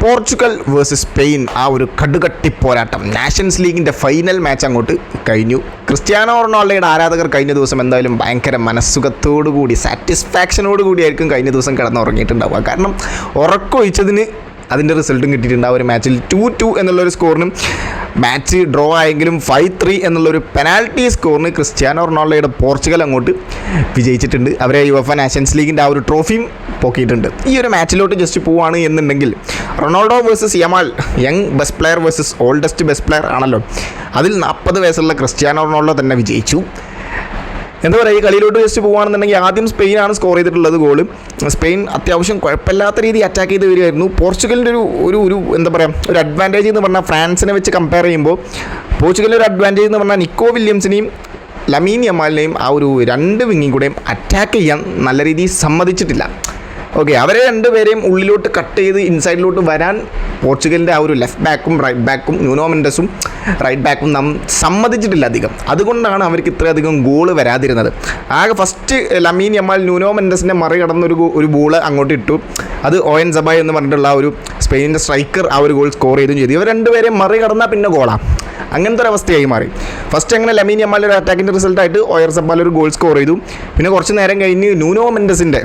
Portugal versus Spain ആ ഒരു കടുകട്ടി പോരാട്ടം നാഷൻസ് ലീഗിൻ്റെ ഫൈനൽ മാച്ച് അങ്ങോട്ട് കഴിഞ്ഞു. ക്രിസ്ത്യാനോ റൊണാൾഡോയുടെ ആരാധകർ കഴിഞ്ഞ ദിവസം എന്തായാലും ഭയങ്കര മനസ്സുഖത്തോടുകൂടി സാറ്റിസ്ഫാക്ഷനോടുകൂടി ആയിരിക്കും കഴിഞ്ഞ ദിവസം കിടന്നുറങ്ങിയിട്ടുണ്ടാവുക. കാരണം ഉറക്കമൊഴിച്ചതിന് അതിൻ്റെ റിസൾട്ടും കിട്ടിയിട്ടുണ്ട്. ആ ഒരു മാച്ചിൽ 2-2 എന്നുള്ളൊരു സ്കോറിനും മാച്ച് ഡ്രോ ആയെങ്കിലും 5-3 എന്നുള്ളൊരു പെനാൽറ്റി സ്കോറിന് ക്രിസ്ത്യാനോ റൊണാൾഡോയുടെ പോർച്ചുഗൽ അങ്ങോട്ട് വിജയിച്ചിട്ടുണ്ട്. അവരെ യുഎഫ നാഷൻസ് ലീഗിൻ്റെ ആ ഒരു ട്രോഫിയും പൊക്കിയിട്ടുണ്ട്. ഈ ഒരു മാച്ചിലോട്ട് ജസ്റ്റ് പോവുകയാണ് എന്നുണ്ടെങ്കിൽ Ronaldo versus Yamal, young best player versus oldest best player ആണല്ലോ. അതിൽ 40 വയസ്സുള്ള ക്രിസ്ത്യാനോ റൊണാൾഡോ തന്നെ വിജയിച്ചു. എന്താ പറയുക, ഈ കളിയിലോട്ട് ജസ്റ്റ് പോകുകയാണെന്നുണ്ടെങ്കിൽ ആദ്യം സ്പെയിനാണ് സ്കോർ ചെയ്തിട്ടുള്ളത് ഗോൾ. സ്പെയിൻ അത്യാവശ്യം കുഴപ്പമില്ലാത്ത രീതി അറ്റാക്ക് ചെയ്ത് വരികയായിരുന്നു. പോർച്ചുഗലിൻ്റെ ഒരു എന്താ പറയുക, ഒരു അഡ്വാൻറ്റേജ് എന്ന് പറഞ്ഞാൽ ഫ്രാൻസിനെ വെച്ച് കമ്പയർ ചെയ്യുമ്പോൾ പോർച്ചുഗലിൻ്റെ ഒരു അഡ്വാൻറ്റേജ് എന്ന് പറഞ്ഞാൽ നിക്കോ വില്യംസിനെയും ലമീൻ യമാലിനെയും ആ ഒരു രണ്ട് വിങ്ങിയും കൂടെയും അറ്റാക്ക് ചെയ്യാൻ നല്ല രീതിയിൽ സമ്മതിച്ചിട്ടില്ല. ഓക്കെ, അവരെ രണ്ടുപേരെയും ഉള്ളിലോട്ട് കട്ട് ചെയ്ത് ഇൻസൈഡിലോട്ട് വരാൻ പോർച്ചുഗലിൻ്റെ ആ ഒരു ലെഫ്റ്റ് ബാക്കും റൈറ്റ് ബാക്കും ന്യൂനോ മെൻഡസും റൈറ്റ് ബാക്കും സമ്മതിച്ചിട്ടില്ല അധികം. അതുകൊണ്ടാണ് അവർക്ക് ഇത്രയധികം ഗോൾ വരാതിരുന്നത്. ആകെ ഫസ്റ്റ് ലമീൻ യമാൽ ന്യൂനോ മെൻഡസിനെ മറികടന്ന ഒരു ബോൾ അങ്ങോട്ട് ഇട്ടു. അത് ഓയൻ സബായ് എന്ന് പറഞ്ഞിട്ടുള്ള ആ ഒരു സ്പെയിനിൻ്റെ സ്ട്രൈക്കർ ആ ഒരു ഗോൾ സ്കോർ ചെയ്തും ചെയ്തു. ഇവർ രണ്ടുപേരെയും മറികടന്നാൽ പിന്നെ ഗോളാണ്. അങ്ങനത്തെ ഒരു അവസ്ഥയായി മാറി. ഫസ്റ്റ് അങ്ങനെ ലമീൻ യമാൽ ഒരു അറ്റാക്കിൻ്റെ റിസൾട്ടായിട്ട് ഓയർ സബാൽ ഒരു ഗോൾ സ്കോർ ചെയ്തു. പിന്നെ കുറച്ച് നേരം കഴിഞ്ഞ് ന്യൂനോ മെൻഡസിൻ്റെ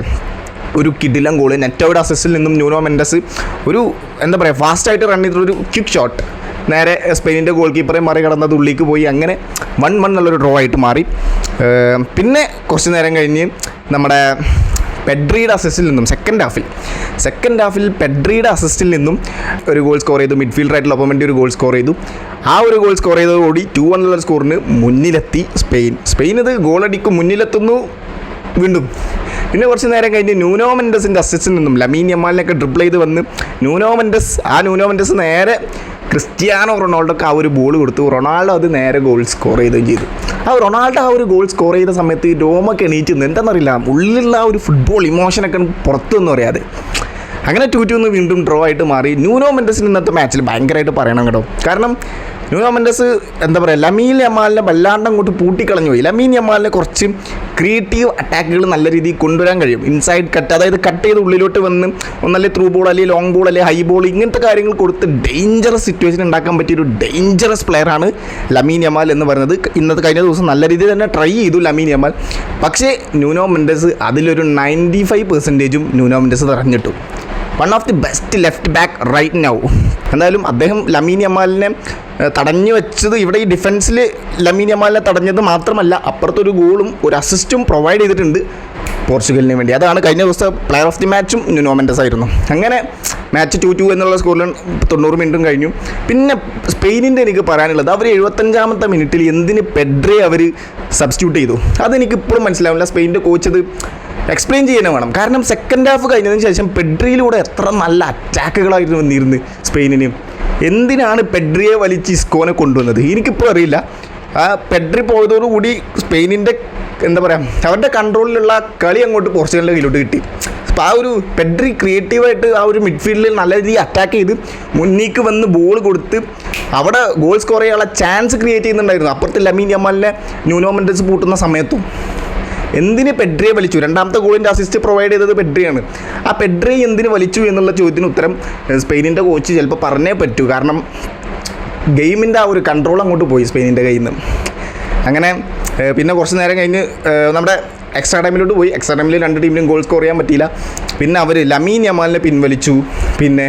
ഒരു കിടിലം ഗോൾ, നെറ്റോയുടെ അസിസ്റ്റിൽ നിന്നും ന്യൂനോ മെൻഡസ് ഒരു എന്താ പറയുക ഫാസ്റ്റായിട്ട് റൺ ചെയ്തിട്ടൊരു ക്വിക്ക് ഷോട്ട് നേരെ സ്പെയിനിൻ്റെ ഗോൾ കീപ്പറെ മറികടന്നത് ഉള്ളിലേക്ക് പോയി. അങ്ങനെ 1-1 എന്നുള്ളൊരു ഡ്രോ ആയിട്ട് മാറി. പിന്നെ കുറച്ച് നേരം കഴിഞ്ഞ് നമ്മുടെ പെഡ്രിയുടെ അസിസ്റ്റിൽ നിന്നും സെക്കൻഡ് ഹാഫിൽ പെഡ്രിയുടെ അസിസ്റ്റിൽ നിന്നും ഒരു ഗോൾ സ്കോർ ചെയ്തു. മിഡ്ഫീൽഡറായിട്ടുള്ള ഒപ്പമെൻ്റ് ഒരു ഗോൾ സ്കോർ ചെയ്തു. ആ ഒരു ഗോൾ സ്കോർ ചെയ്തതോടുകൂടി 2-1 എന്നുള്ള സ്കോറിന് മുന്നിലെത്തി സ്പെയിൻ ഇത് ഗോളടിക്കും മുന്നിലെത്തുന്നു വീണ്ടും. പിന്നെ കുറച്ച് നേരം കഴിഞ്ഞ് ന്യൂനോ മെൻഡസിൻ്റെ അസിസ്റ്റിൽ നിന്നും ലമീൻ യമാലിനൊക്കെ ഡ്രിബിൾ ചെയ്ത് വന്ന് ന്യൂനോ മെൻഡസ് നേരെ ക്രിസ്ത്യാനോ റൊണാൾഡോക്ക് ആ ഒരു ബോൾ കൊടുത്തു. റൊണാൾഡോ അത് നേരെ ഗോൾ സ്കോർ ചെയ്യുകയും ചെയ്തു. റൊണാൾഡോ ആ ഒരു ഗോൾ സ്കോർ ചെയ്ത സമയത്ത് രോമൊക്കെ എണീറ്റ് എന്താണെന്നറിയില്ല, ഉള്ളിലുള്ള ആ ഒരു ഫുട്ബോൾ ഇമോഷനൊക്കെ പുറത്തൊന്നും അറിയാതെ അങ്ങനെ 2-2 വീണ്ടും ഡ്രോ ആയിട്ട് മാറി. ന്യൂനോ മെൻഡസിന് ഇന്നത്തെ മാച്ചിൽ ഭയങ്കരമായിട്ട് പറയണം കേട്ടോ. കാരണം ന്യൂനോ മെൻഡസ് എന്താ പറയുക, ലമീൻ യമാലിനെ വല്ലാണ്ട് അങ്ങോട്ട് പൂട്ടിക്കളഞ്ഞു പോയി. ലമീൻ യമാലിനെ കുറച്ച് ക്രിയേറ്റീവ് അറ്റാക്കുകൾ നല്ല രീതിയിൽ കൊണ്ടുവരാൻ കഴിയും. ഇൻസൈഡ് കട്ട്, അതായത് കട്ട് ചെയ്ത് ഉള്ളിലോട്ട് വന്ന് ഒന്നല്ലേ ത്രൂ ബോൾ അല്ലെങ്കിൽ ലോങ് ബോൾ അല്ലെങ്കിൽ ഹൈ ബോൾ ഇങ്ങനത്തെ കാര്യങ്ങൾ കൊടുത്ത് ഡേഞ്ചറസ് സിറ്റുവേഷൻ ഉണ്ടാക്കാൻ പറ്റിയൊരു ഡേഞ്ചറസ് പ്ലെയറാണ് ലമീൻ യമാൽ എന്ന് പറയുന്നത്. കഴിഞ്ഞ ദിവസം നല്ല രീതിയിൽ തന്നെ ട്രൈ ചെയ്തു ലമീൻ യമാൽ. പക്ഷേ ന്യൂനോ മെൻഡസ് അതിലൊരു 95% ന്യൂനോ മെൻഡസ് തടഞ്ഞിട്ടു. One of the best left back right now. എന്തായാലും അദ്ദേഹം ലമീൻ യമാലിനെ തടഞ്ഞു വെച്ചത്, ഇവിടെ ഈ ഡിഫൻസിൽ ലമീൻ യമാലിനെ തടഞ്ഞത് മാത്രമല്ല, അപ്പുറത്തൊരു ഗോളും ഒരു അസിസ്റ്റും പ്രൊവൈഡ് ചെയ്തിട്ടുണ്ട് പോർച്ചുഗലിന് വേണ്ടി. അതാണ് കഴിഞ്ഞ ദിവസത്തെ പ്ലെയർ ഓഫ് ദി മാച്ചും ന്യൂനോ മെൻഡസ് ആയിരുന്നു. അങ്ങനെ മാച്ച് 2-2 എന്നുള്ള സ്കോറിൽ 90 മിനിറ്റും കഴിഞ്ഞു. പിന്നെ സ്പെയിനിൻ്റെ എനിക്ക് പറയാനുള്ളത്, അവർ 75ാമത്തെ മിനിറ്റിൽ എന്തിന് പെഡ്രെ അവർ സബ്സ്റ്റിറ്റ്യൂട്ട് ചെയ്തു അതെനിക്ക് ഇപ്പോഴും മനസ്സിലാവില്ല. സ്പെയിനിൻ്റെ കോച്ച് അത് എക്സ്പ്ലെയിൻ ചെയ്യാൻ വേണം. കാരണം സെക്കൻഡ് ഹാഫ് കഴിഞ്ഞതിന് ശേഷം പെഡ്രിയിലൂടെ എത്ര നല്ല അറ്റാക്കുകളായിട്ട് വന്നിരുന്നു സ്പെയിനിന്. എന്തിനാണ് പെഡ്രിയെ വലിച്ച് ഇസ്കോനെ കൊണ്ടുവന്നത് എനിക്കിപ്പോൾ അറിയില്ല. ആ പെഡ്രി പോയതോടുകൂടി സ്പെയിനിൻ്റെ എന്താ പറയുക, അവരുടെ കൺട്രോളിലുള്ള കളി അങ്ങോട്ട് പോർച്ചുഗലിൻ്റെ കയ്യിലോട്ട് കിട്ടി. അപ്പോൾ ആ ഒരു പെഡ്രി ക്രിയേറ്റീവായിട്ട് ആ ഒരു മിഡ്ഫീൽഡിൽ നല്ല രീതിയിൽ അറ്റാക്ക് ചെയ്ത് മുന്നേക്ക് വന്ന് ബോൾ കൊടുത്ത് അവിടെ ഗോൾ സ്കോർ ചെയ്യാനുള്ള ചാൻസ് ക്രിയേറ്റ് ചെയ്യുന്നുണ്ടായിരുന്നു. അപ്പുറത്ത് ലമീൻ യമാലിനെ ന്യൂനോ മെൻഡസ് പൂട്ടുന്ന സമയത്തും എന്തിന് പെഡ്രിയെ വലിച്ചു? രണ്ടാമത്തെ ഗോളിൻ്റെ അസിസ്റ്റ് പ്രൊവൈഡ് ചെയ്തത് പെഡ്രിയാണ്. ആ പെഡ്രി എന്തിന് വലിച്ചു എന്നുള്ള ചോദ്യത്തിന് ഉത്തരം സ്പെയിനിൻ്റെ കോച്ച് ചിലപ്പോൾ പറഞ്ഞേ പറ്റൂ. കാരണം ഗെയിമിൻ്റെ ആ ഒരു കൺട്രോൾ അങ്ങോട്ട് പോയി സ്പെയിനിൻ്റെ കയ്യിൽ നിന്ന്. അങ്ങനെ പിന്നെ കുറച്ച് നേരം കഴിഞ്ഞ് നമ്മുടെ എക്സ്ട്രാ ടൈമിലോട്ട് പോയി. എക്സ്ട്രാ ടൈമിൽ രണ്ട് ടീമിനും ഗോൾ സ്കോർ ചെയ്യാൻ പറ്റിയില്ല. പിന്നെ അവർ ലമീൻ യമാലിനെ പിൻവലിച്ചു, പിന്നെ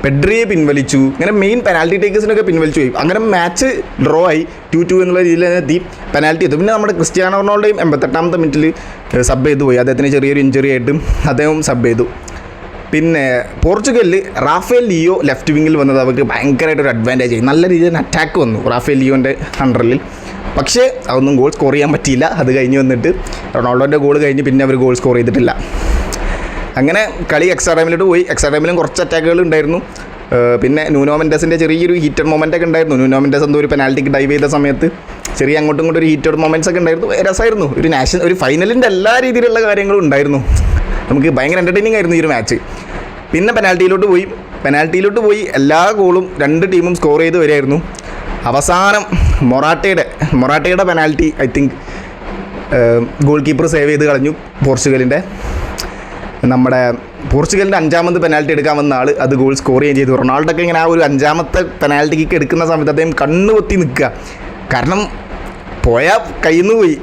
പെഡ്രിയെ പിൻവലിച്ചു. അങ്ങനെ മെയിൻ പെനാൽറ്റി ടേക്കേഴ്സിനൊക്കെ പിൻവലിച്ചു പോയി. അങ്ങനെ മാച്ച് ഡ്രോ ആയി 2-2 എന്നുള്ള രീതിയിൽ തന്നെ എത്തി. പെനാൽറ്റി എത്തും. പിന്നെ നമ്മുടെ ക്രിസ്ത്യാനോ റൊണാൾഡോയും 88ാമത്തെ മിനിറ്റിൽ സബ് ചെയ്തു പോയി. അദ്ദേഹത്തിന് ചെറിയൊരു ഇഞ്ചുറി ആയിട്ടും അദ്ദേഹം സബ് ചെയ്തു. പിന്നെ പോർച്ചുഗലിൽ റാഫേൽ ലിയോ ലെഫ്റ്റ് വിങ്ങിൽ വന്നത് അവർക്ക് ഭയങ്കരമായിട്ടൊരു അഡ്വാൻറ്റേജ് ആയി. നല്ല രീതിയിൽ അറ്റാക്ക് വന്നു റാഫേൽ ലിയോൻ്റെ അണ്ടറിൽ. പക്ഷേ അതൊന്നും ഗോൾ സ്കോർ ചെയ്യാൻ പറ്റിയില്ല. അത് കഴിഞ്ഞ് വന്നിട്ട് റൊണാൾഡോൻ്റെ ഗോൾ കഴിഞ്ഞ് പിന്നെ അവർ ഗോൾ സ്കോർ ചെയ്തിട്ടില്ല. അങ്ങനെ കളി എക്സ്ട്രാ ടൈമിലോട്ട് പോയി. എക്സ്ട്രാ ടൈമിലും കുറച്ച് അറ്റാക്കുകൾ ഉണ്ടായിരുന്നു. പിന്നെ ന്യൂനോ മെൻഡസിൻ്റെ ചെറിയൊരു ഹീറ്റഡ് മൊമെൻ്റ് ഒക്കെ ഉണ്ടായിരുന്നു. ന്യൂനോ മെൻഡസ് എന്തോ ഒരു പെനാൽറ്റിക്ക് ഡൈവ് ചെയ്ത സമയത്ത് ചെറിയ അങ്ങോട്ടും ഇങ്ങോട്ടും ഒരു ഹീറ്റഡ് മൊമെൻറ്റ്സ് ഒക്കെ ഉണ്ടായിരുന്നു. രസമായിരുന്നു. ഒരു ഫൈനലിൻ്റെ എല്ലാ രീതിയിലുള്ള കാര്യങ്ങളും ഉണ്ടായിരുന്നു. നമുക്ക് ഭയങ്കര എൻ്റർടൈനിങ് ആയിരുന്നു ഈ ഒരു മാച്ച്. പിന്നെ പെനാൽറ്റിയിലോട്ട് പോയി എല്ലാ ഗോളും രണ്ട് ടീമും സ്കോർ ചെയ്ത് വരികയായിരുന്നു. അവസാനം മൊറാട്ടയുടെ penalty I think goalkeeper save ചെയ്ത് കളഞ്ഞു പോർച്ചുഗലിൻ്റെ. നമ്മുടെ പോർച്ചുഗലിൻ്റെ 5ാമത് പെനാൽറ്റി എടുക്കാൻ വന്ന ആൾ അത് ഗോൾ സ്കോർ ചെയ്യുകയും ചെയ്തു. റൊണാൾഡോ ഒക്കെ ഇങ്ങനെ ആ ഒരു 5ാമത്തെ പെനാൽറ്റി കിക്ക് എടുക്കുന്ന സമയത്ത് അദ്ദേഹം കണ്ണ് പൊത്തി നിൽക്കുക. കാരണം പോയാൽ കയ്യിൽ നിന്ന് പോയി,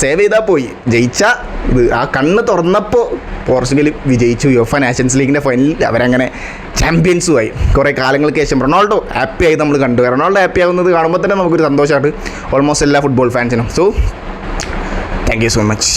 സേവ് ചെയ്താൽ പോയി, ജയിച്ചാൽ ഇത് ആ കണ്ണ് തുറന്നപ്പോൾ പോർച്ചുഗൽ വിജയിച്ചു. യുവേഫ നാഷൻസ് ലീഗിൻ്റെ ഫൈനലിൽ അവരങ്ങനെ ചാമ്പ്യൻസുമായി. കുറേ കാലങ്ങൾക്ക് ശേഷം റൊണാൾഡോ ഹാപ്പിയായി നമ്മൾ കണ്ടു. റൊണാൾഡോ ഹാപ്പി ആവുന്നത് കാണുമ്പോൾ തന്നെ നമുക്കൊരു സന്തോഷമാണ് ഓൾമോസ്റ്റ് എല്ലാ ഫുട്ബോൾ ഫാൻസിനും. So thank you so much.